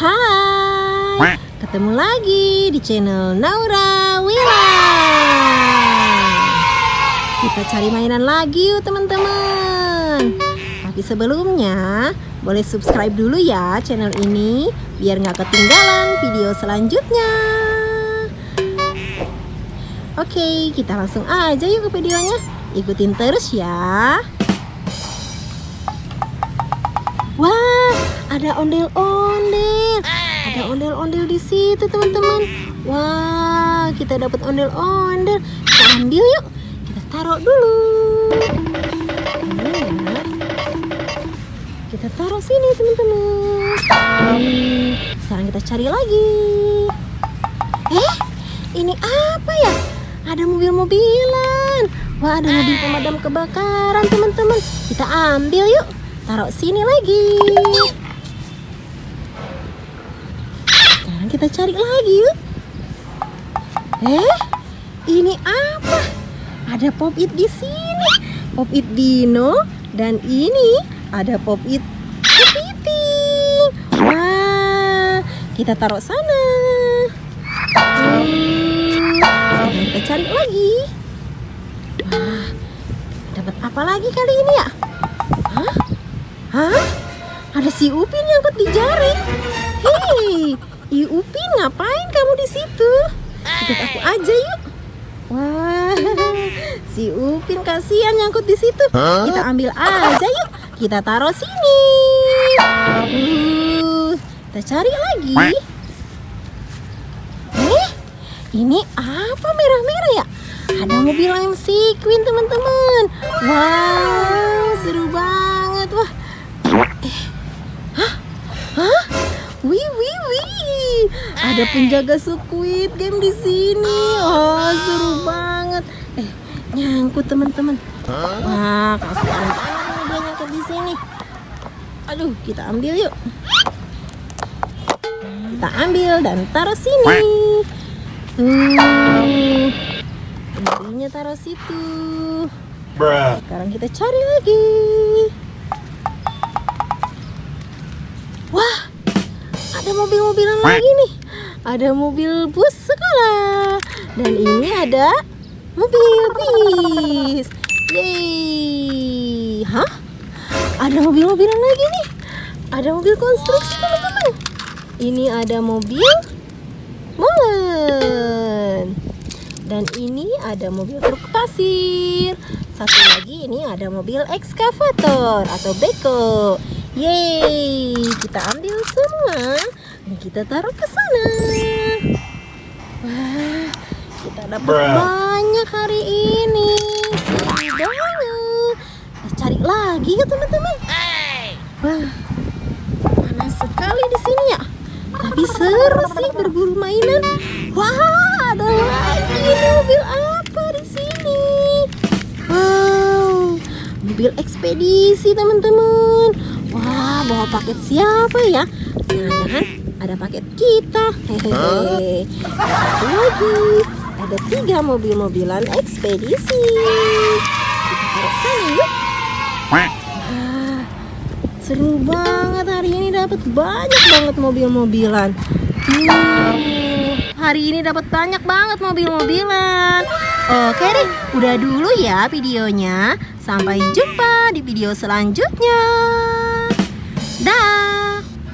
Hai, ketemu lagi di channel Naura Wila. Kita cari mainan lagi yuk teman-teman. Tapi sebelumnya boleh subscribe dulu ya channel ini biar nggak ketinggalan video selanjutnya. Oke, kita langsung aja yuk ke videonya. Ikutin terus ya. Wah, ada ondel-ondel. Ada ondel-ondel di situ, teman-teman. Wah, kita dapat ondel-ondel. Kita ambil yuk. Kita taruh dulu. Ini ya. Kita taruh sini, teman-teman. Sekarang kita cari lagi. Ini apa ya? Ada mobil-mobilan. Wah, ada mobil pemadam kebakaran, teman-teman. Kita ambil yuk. Taruh sini lagi. Sekarang kita cari lagi yuk. Ini apa? Ada Pop-It di sini. Pop-It Dino dan ini ada Pop-It kepiting. Wah, kita taruh sana. Sekarang kita cari lagi. Wah, dapat apa lagi kali ini ya? Hah? Ada si Upin nyangkut di jaring. Hei, Upin, ngapain kamu di situ? Ikut aku aja yuk. Wah, si Upin kasihan nyangkut di situ. Kita ambil aja yuk. Kita taruh sini. Kita cari lagi. Ini apa merah-merah ya? Ada mobil MC Queen, teman-teman. Wow, seru banget. Wah. Wih. Ada penjaga Squid Game di sini. Oh, seru banget. Nyangkut, teman-teman. Wah, kasihan banget dia nyangkut di sini. Aduh, kita ambil yuk. Kita ambil dan taruh sini. Mobilnya taruh situ. Sekarang kita cari lagi. Wah, ada mobil-mobilan lagi nih. Ada mobil bus sekolah. Dan ini ada mobil bis. Yeay. Hah? Ada mobil-mobilan lagi nih. Ada mobil konstruksi, teman-teman. Ini ada mobil molen. Dan ini ada mobil truk pasir. Satu lagi ini ada mobil ekskavator atau beko. Yeay, kita ambil semua dan kita taruh ke sana. Wah, kita dapat banyak hari ini. Seru banget. Kita cari lagi ya teman-teman. Wah, panas sekali di sini ya. Tapi seru sih berburu mainan. Wah, ada lagi ini mobil apa di sini? Wow, mobil ekspedisi, teman-teman. Wah, bawa paket siapa ya? Jangan-jangan ada paket kita. Hehehe. Satu lagi. Ada 3 mobil-mobilan ekspedisi. Kita taruh sana yuk. Wah, seru banget hari ini, dapat banyak banget mobil-mobilan. Hari ini dapat banyak banget mobil-mobilan. Oke deh, udah dulu ya videonya. Sampai jumpa di video selanjutnya. Dah.